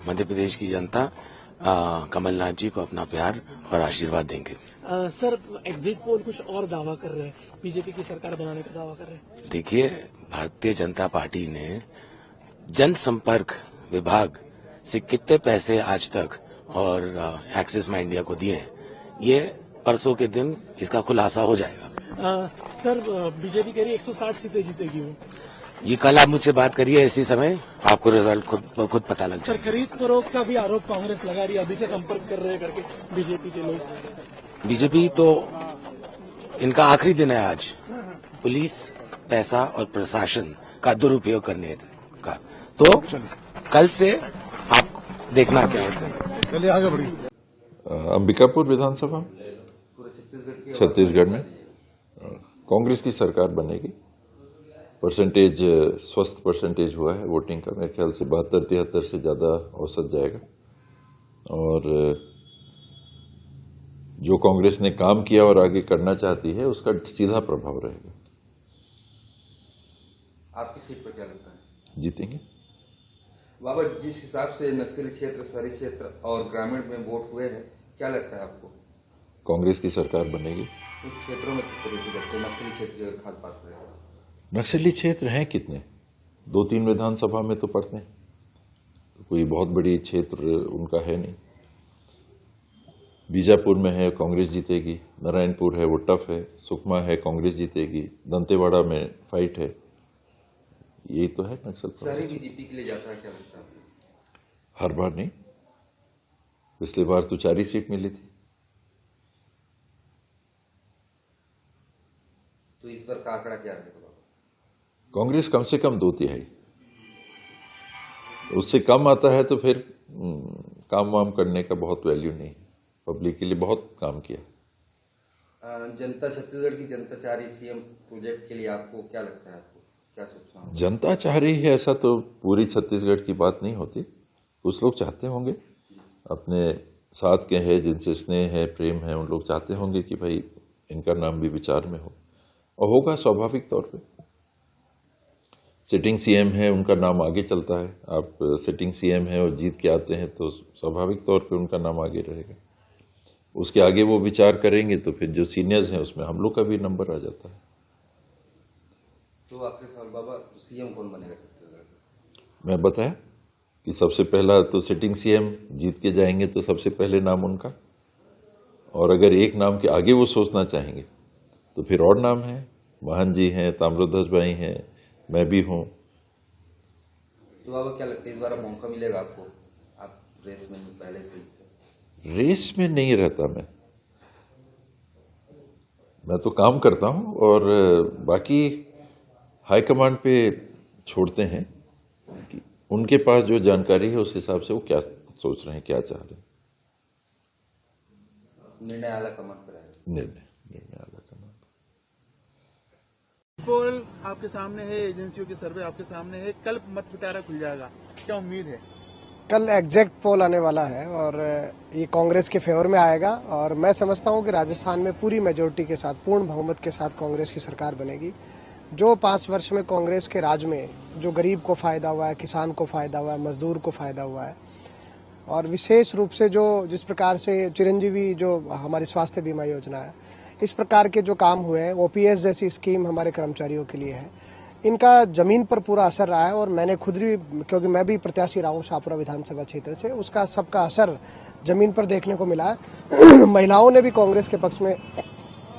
मध्य प्रदेश की जनता कमलनाथ जी को अपना प्यार और आशीर्वाद देंगे। सर, एग्जिट पोल कुछ और दावा कर रहे हैं, बीजेपी की सरकार बनाने का दावा कर रहे हैं। देखिए, भारतीय जनता पार्टी ने जनसंपर्क विभाग से कितने पैसे आज तक और एक्सिस माई इंडिया को दिए हैं, ये परसों के दिन इसका खुलासा हो जाएगा। सर, बीजेपी कह रही है 160 सीटें जीतेगी वो। ये कल आप मुझसे बात करिए, इसी समय आपको रिजल्ट खुद पता लग सर, जाएगा। खरीद फरोख्त का भी आरोप कांग्रेस लगा रही है, अभी से संपर्क कर रहे हैं करके बीजेपी के लोग। बीजेपी तो इनका आखिरी दिन है आज, पुलिस, पैसा और प्रशासन का दुरुपयोग करने का। तो कल से आप देखना क्या होता है। चलिए आगे बढ़िए। अंबिकापुर विधानसभा छत्तीसगढ़ में कांग्रेस की सरकार बनेगी। परसेंटेज स्वस्थ परसेंटेज हुआ है वोटिंग का, मेरे ख्याल से 72-73 से ज्यादा औसत जाएगा। और जो कांग्रेस ने काम किया और आगे करना चाहती है उसका सीधा प्रभाव रहेगा। आपकी सीट पर क्या लगता है जीतेंगे? बाबा, जिस हिसाब से नक्सली क्षेत्र, शहरी क्षेत्र और ग्रामीण में वोट हुए हैं, क्या लगता है आपको कांग्रेस की सरकार बनेगी? उस क्षेत्रों में किस तरह से देखते हैं? नक्सली क्षेत्र की खास बात करें, नक्सली क्षेत्र हैं कितने? 2-3 विधानसभा में तो पड़ते हैं, तो कोई बहुत बड़ी क्षेत्र उनका है नहीं। बीजापुर में है, कांग्रेस जीतेगी। नारायणपुर है, वो टफ है। सुकमा है, कांग्रेस जीतेगी। दंतेवाड़ा में फाइट है। यही तो है नक्सल। शहरी बीजेपी के लिए जाता है, क्या लगता है आपको? हर बार नहीं, पिछली बार तो 4 ही सीट मिली थी। तो इस बार का आंकड़ा क्या रहेगा? कांग्रेस कम से कम 2/3, उससे कम आता है तो फिर काम वाम करने का बहुत वैल्यू नहीं है। पब्लिक के लिए बहुत काम किया। जनता, छत्तीसगढ़ की जनता चाह रही सीएम प्रोजेक्ट के लिए, आपको क्या लगता है? आपको क्या सोचना है? जनता चाह रही है ऐसा तो पूरी छत्तीसगढ़ की बात नहीं होती। कुछ लोग चाहते होंगे, अपने साथ के हैं जिनसे स्नेह है, प्रेम है, उन लोग चाहते होंगे कि भाई इनका नाम भी विचार में हो, और होगा स्वाभाविक तौर पे। सिटिंग सीएम है, उनका नाम आगे चलता है। आप सिटिंग सीएम है और जीत के आते हैं तो स्वाभाविक तौर पे उनका नाम आगे रहेगा। उसके आगे वो विचार करेंगे तो फिर जो सीनियर्स हैं उसमें हम लोग का भी नंबर आ जाता है। तो आपके सवाल बाबा, सीएम कौन बनेगा छत्तीसगढ़? मैं बताया कि सबसे पहला तो सिटिंग सीएम जीत के जाएंगे तो सबसे पहले नाम उनका, और अगर एक नाम के आगे वो सोचना चाहेंगे तो फिर और नाम है। महान जी हैं, ताम्रध्वज भाई हैं, मैं भी हूं। तो बाबा, क्या लगता है इस बार मौका मिलेगा आपको? आप रेस में पहले से ही थे। रेस में नहीं रहता मैं तो काम करता हूं और बाकी हाईकमांड पे छोड़ते हैं कि उनके पास जो जानकारी है उस हिसाब से वो क्या सोच रहे हैं, क्या चाह रहे हैं। निर्णय आला कमान पर है। निर्णय आला कमान। पोल आपके सामने है, एजेंसियों की सर्वे आपके सामने है, कल मत पिटारा खुल जाएगा, क्या उम्मीद है? कल एग्जैक्ट पोल आने वाला है और ये कांग्रेस के फेवर में आएगा, और मैं समझता हूं कि राजस्थान में पूरी मेजोरिटी के साथ, पूर्ण बहुमत के साथ कांग्रेस की सरकार बनेगी। जो 5 वर्ष में कांग्रेस के राज में जो गरीब को फायदा हुआ है, किसान को फायदा हुआ है, मजदूर को फायदा हुआ है, और विशेष रूप से जो जिस प्रकार से चिरंजीवी जो हमारी स्वास्थ्य बीमा योजना है, इस प्रकार के जो काम हुए हैं, ओपीएस जैसी स्कीम हमारे कर्मचारियों के लिए है, इनका जमीन पर पूरा असर रहा है। और मैंने खुद भी, क्योंकि मैं भी प्रत्याशी रहा हूँ शाहपुरा विधानसभा क्षेत्र से, उसका सबका असर जमीन पर देखने को मिला है। महिलाओं ने भी कांग्रेस के पक्ष में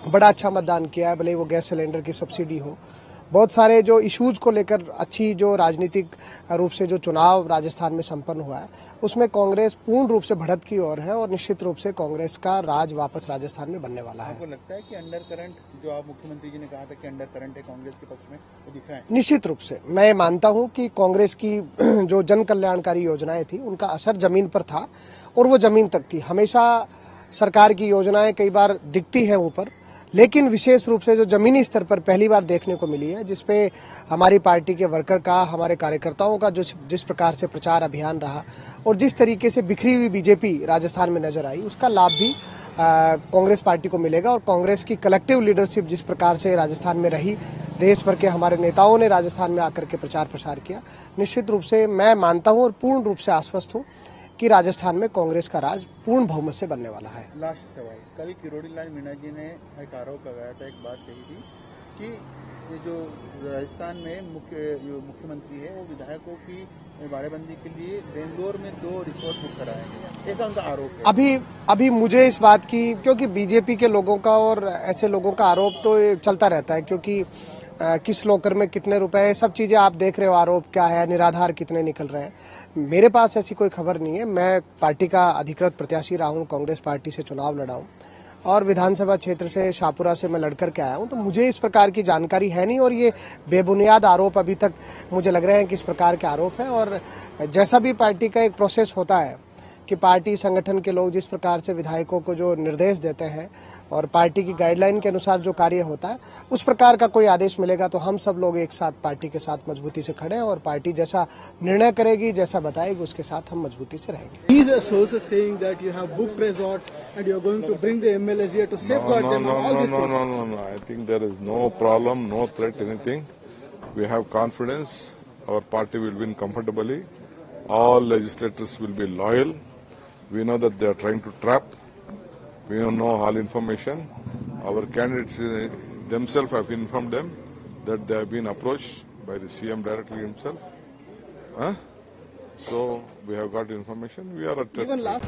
बड़ा अच्छा मतदान किया है, भले वो गैस सिलेंडर की सब्सिडी हो, बहुत सारे जो इश्यूज को लेकर अच्छी जो राजनीतिक रूप से जो चुनाव राजस्थान में संपन्न हुआ है, उसमें कांग्रेस पूर्ण रूप से बढ़त की ओर है, और निश्चित रूप से कांग्रेस का राज वापस राजस्थान में बनने वाला है। आपको लगता है कि अंडर करंट, जो आप मुख्यमंत्री जी ने कहा था कि अंडर करंट है कांग्रेस के पक्ष में, वो दिख रहा है? निश्चित रूप से मैं मानता हूं कि कांग्रेस की जो जन कल्याणकारी योजनाएं थी, उनका असर जमीन पर था, और वो जमीन तक थी। हमेशा सरकार की योजनाएं कई बार दिखती है ऊपर, लेकिन विशेष रूप से जो जमीनी स्तर पर पहली बार देखने को मिली है, जिसपे हमारी पार्टी के वर्कर का, हमारे कार्यकर्ताओं का जो जिस प्रकार से प्रचार अभियान रहा, और जिस तरीके से बिखरी हुई बीजेपी राजस्थान में नजर आई, उसका लाभ भी कांग्रेस पार्टी को मिलेगा। और कांग्रेस की कलेक्टिव लीडरशिप जिस प्रकार से राजस्थान में रही, देश भर के हमारे नेताओं ने राजस्थान में आकर के प्रचार प्रसार किया, निश्चित रूप से मैं मानता हूं और पूर्ण रूप से आश्वस्त हूं कि राजस्थान में कांग्रेस का राज पूर्ण बहुमत से बनने वाला है। लास्ट सवाल, कल किरोड़ी लाल मीणा जी ने एक आरोप लगाया था, एक बात कही थी कि ये जो राजस्थान में मुख्यमंत्री है वो विधायकों की बाड़ेबंदी के लिए बेंगलोर में 2 रिसोर्ट बुक कराए, ऐसा उनका आरोप है। अभी मुझे इस बात की, क्योंकि बीजेपी के लोगों का और ऐसे लोगों का आरोप तो चलता रहता है, क्योंकि किस लोकर में कितने रुपए, सब चीजें आप देख रहे हो, आरोप क्या है, निराधार कितने निकल रहे हैं। मेरे पास ऐसी कोई खबर नहीं है। मैं पार्टी का अधिकृत प्रत्याशी रहा हूं, कांग्रेस पार्टी से चुनाव लड़ा हूं और विधानसभा क्षेत्र से शाहपुरा से मैं लड़कर के आया हूं, तो मुझे इस प्रकार की जानकारी है नहीं और ये बेबुनियाद आरोप अभी तक मुझे लग रहे हैं कि इस प्रकार के आरोप है। और जैसा भी पार्टी का एक प्रोसेस होता है कि पार्टी संगठन के लोग जिस प्रकार से विधायकों को जो निर्देश देते हैं और पार्टी की गाइडलाइन के अनुसार जो कार्य होता है, उस प्रकार का कोई आदेश मिलेगा तो हम सब लोग एक साथ पार्टी के साथ मजबूती से खड़े हैं और पार्टी जैसा निर्णय करेगी, जैसा बताएगी, उसके साथ हम मजबूती से रहेंगे। These are sources saying that you have booked resort and you are going to bring the MLAs here to safeguard them. All these things. No. I think there is no problem, no threat, anything. We have confidence. Our party will win comfortably. All legislators will be loyal. We know that they are trying to trap. We don't know all information. Our candidates themselves have informed them that they have been approached by the CM directly himself. So we have got information. We are at Even last